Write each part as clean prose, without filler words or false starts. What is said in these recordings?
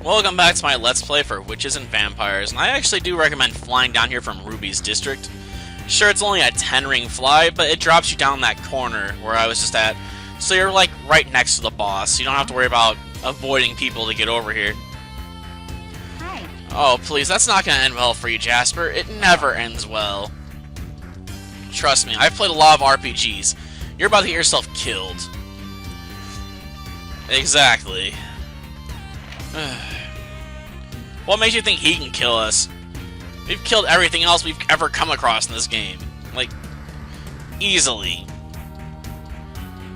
Welcome back to my Let's Play for Witches and Vampires, and I actually do recommend flying down here from Ruby's district. Sure, it's only a 10-ring fly, but it drops you down that corner where I was just at, so you're like right next to the boss. You don't have to worry about avoiding people to get over here. Hi. Oh, please, that's not gonna end well for you, Jasper. It never ends well. Trust me, I've played a lot of RPGs. You're about to get yourself killed. Exactly. What makes you think he can kill us? We've killed everything else we've ever come across in this game. Like, easily.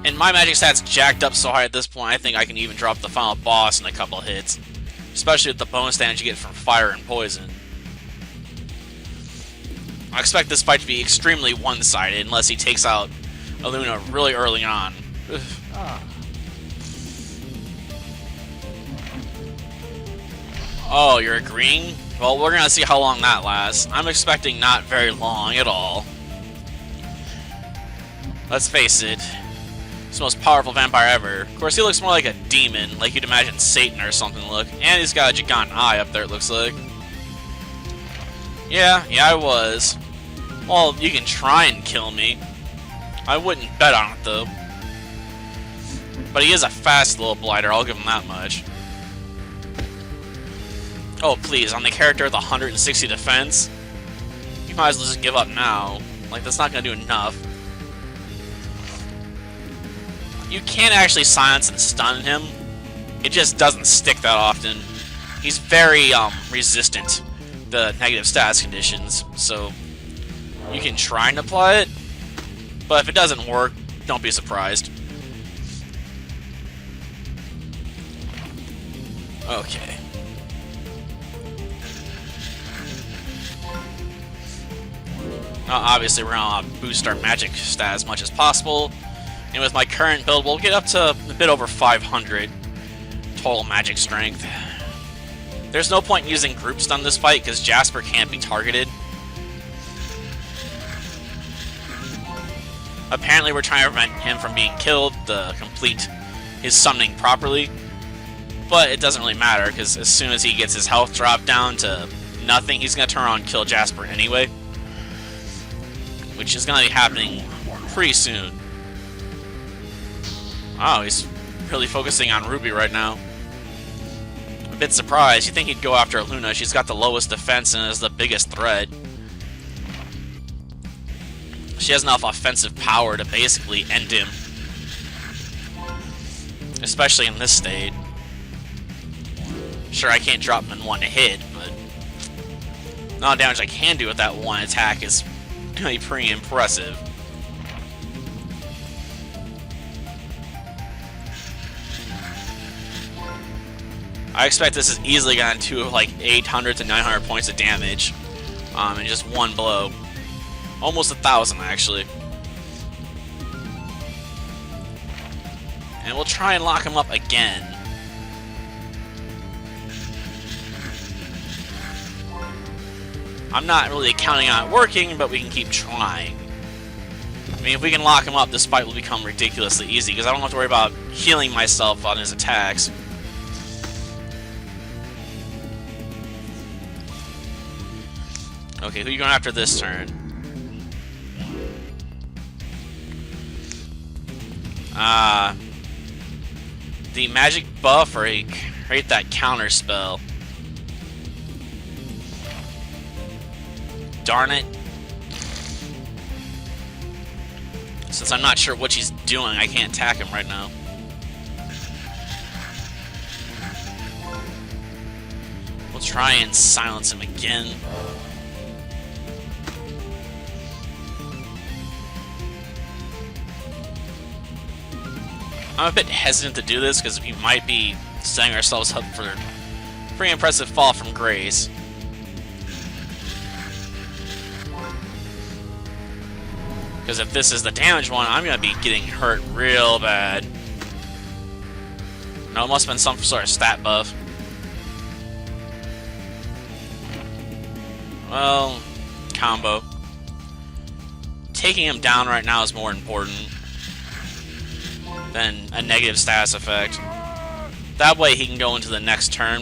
And my magic stats jacked up so high at this point, I think I can even drop the final boss in a couple of hits. Especially with the bonus damage you get from fire and poison. I expect this fight to be extremely one-sided unless he takes out Aluna really early on. Oh, you're agreeing? Well, we're gonna see how long that lasts. I'm expecting not very long at all. Let's face it, he's the most powerful vampire ever. Of course, he looks more like a demon, like you'd imagine Satan or something to look. And he's got a Jagan eye up there, it looks like. Yeah, I was. Well, you can try and kill me. I wouldn't bet on it, though. But he is a fast little blighter, I'll give him that much. Oh, please, on the character with 160 defense? You might as well just give up now. Like, that's not gonna do enough. You can actually silence and stun him. It just doesn't stick that often. He's very, resistant to negative status conditions, so you can try and apply it, but if it doesn't work, don't be surprised. Okay. Obviously, we're gonna boost our magic stat as much as possible, and with my current build, we'll get up to a bit over 500 total magic strength. There's no point in using group stun this fight because Jasper can't be targeted. Apparently, we're trying to prevent him from being killed to complete his summoning properly, but it doesn't really matter because as soon as he gets his health dropped down to nothing, he's gonna turn on and kill Jasper anyway. Which is going to be happening pretty soon. Oh, he's really focusing on Ruby right now. A bit surprised. You think he'd go after Luna. She's got the lowest defense and is the biggest threat. She has enough offensive power to basically end him. Especially in this state. Sure, I can't drop him in one hit, but the amount of damage I can do with that one attack is really pretty impressive. I expect this is easily going to like 800 to 900 points of damage in just one blow. Almost 1,000 actually. And we'll try and lock him up again. I'm not really counting on it working, but we can keep trying. I mean, if we can lock him up, this fight will become ridiculously easy, because I don't have to worry about healing myself on his attacks. Okay, who are you going after this turn? The magic buff, or create that counter spell. Darn it. Since I'm not sure what she's doing, I can't attack him right now. We'll try and silence him again. I'm a bit hesitant to do this because we might be setting ourselves up for a pretty impressive fall from grace. Because if this is the damage one, I'm going to be getting hurt real bad. No, it must have been some sort of stat buff. Well, combo. Taking him down right now is more important than a negative status effect. That way he can go into the next turn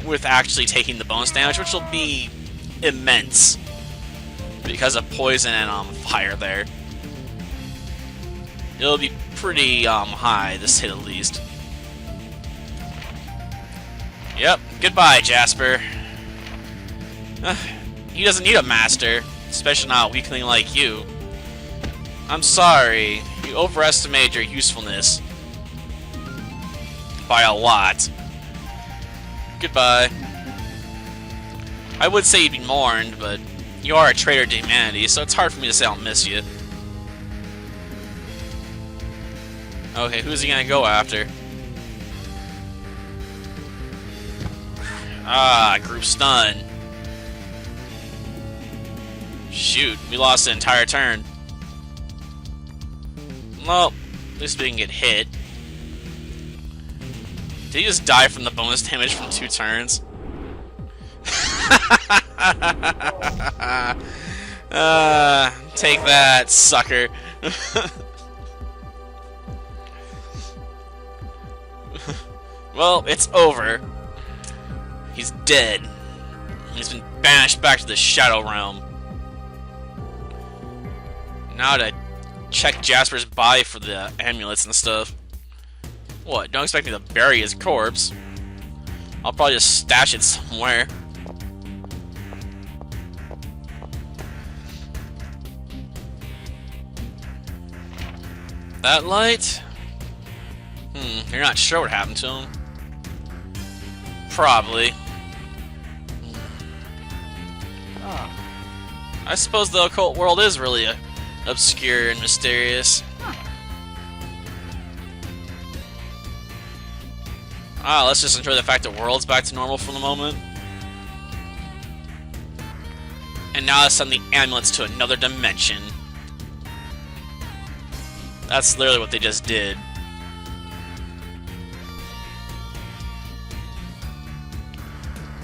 with actually taking the bonus damage, which will be immense because of poison and fire there. It'll be pretty high, to say the least. Yep, goodbye, Jasper. He doesn't need a master, especially not a weakling like you. I'm sorry, you overestimated your usefulness. By a lot. Goodbye. I would say you'd be mourned, but you are a traitor to humanity, so it's hard for me to say I'll miss you. Okay, who's he gonna go after? Ah, group stun. Shoot, we lost the entire turn. Well, at least we didn't get hit. Did he just die from the bonus damage from 2 turns? Take that, sucker. Well, it's over. He's dead. He's been banished back to the Shadow Realm. Now to check Jasper's body for the amulets and stuff. What? Don't expect me to bury his corpse. I'll probably just stash it somewhere. That light? You're not sure what happened to him? Probably. I suppose the occult world is really obscure and mysterious. Let's just enjoy the fact the world's back to normal for the moment. And now let's send the amulets to another dimension. That's literally what they just did.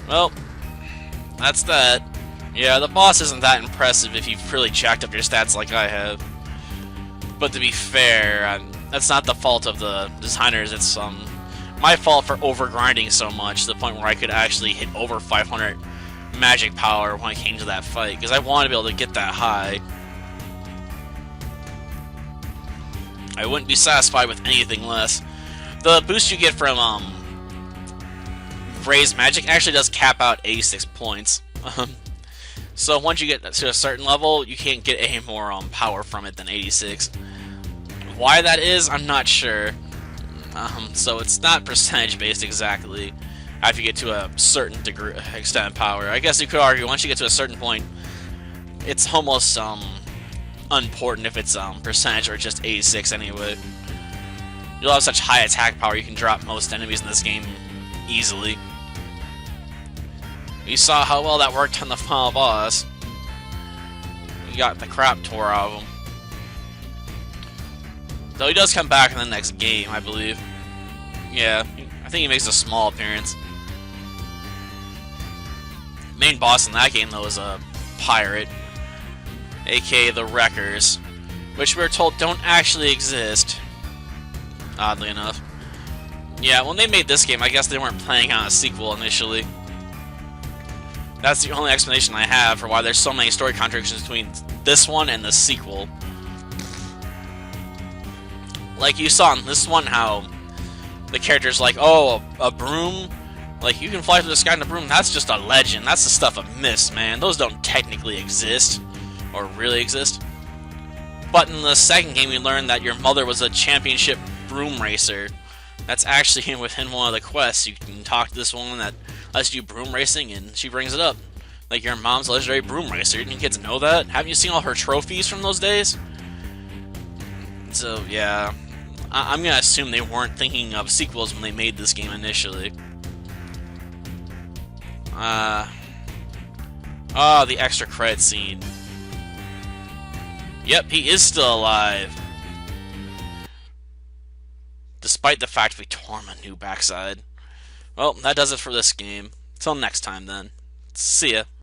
Well, that's that. Yeah, the boss isn't that impressive if you've really jacked up your stats like I have. But to be fair, that's not the fault of the designers, it's my fault for overgrinding so much to the point where I could actually hit over 500 magic power when it came to that fight, because I wanted to be able to get that high. I wouldn't be satisfied with anything less. The boost you get from raised magic actually does cap out 86 points. So once you get to a certain level, you can't get any more power from it than 86. Why that is, I'm not sure. So it's not percentage based exactly. After you get to a certain degree, extent of power, I guess you could argue once you get to a certain point, it's almost unimportant if it's percentage or just 86 anyway. You'll have such high attack power you can drop most enemies in this game easily. You saw how well that worked on the final boss. You got the crap tore out of him. Though he does come back in the next game, I believe. Yeah, I think he makes a small appearance. Main boss in that game, though, is a pirate, aka the Wreckers, which we're told don't actually exist, oddly enough. Yeah, when they made this game, I guess they weren't planning on a sequel initially. That's the only explanation I have for why there's so many story contradictions between this one and the sequel. Like you saw in this one, how the character's like, oh, a broom? Like, you can fly through the sky in a broom? That's just a legend. That's the stuff of myths, man. Those don't technically exist. Or really exist. But in the second game, we learned that your mother was a championship broom racer. That's actually within one of the quests. You can talk to this woman that lets you broom racing, and she brings it up. Like, your mom's a legendary broom racer. Didn't you kids know that? Haven't you seen all her trophies from those days? So, yeah. I'm gonna assume they weren't thinking of sequels when they made this game initially. Oh, the extra credit scene. Yep, he is still alive. Despite the fact we tore him a new backside. Well, that does it for this game. Till next time, then. See ya.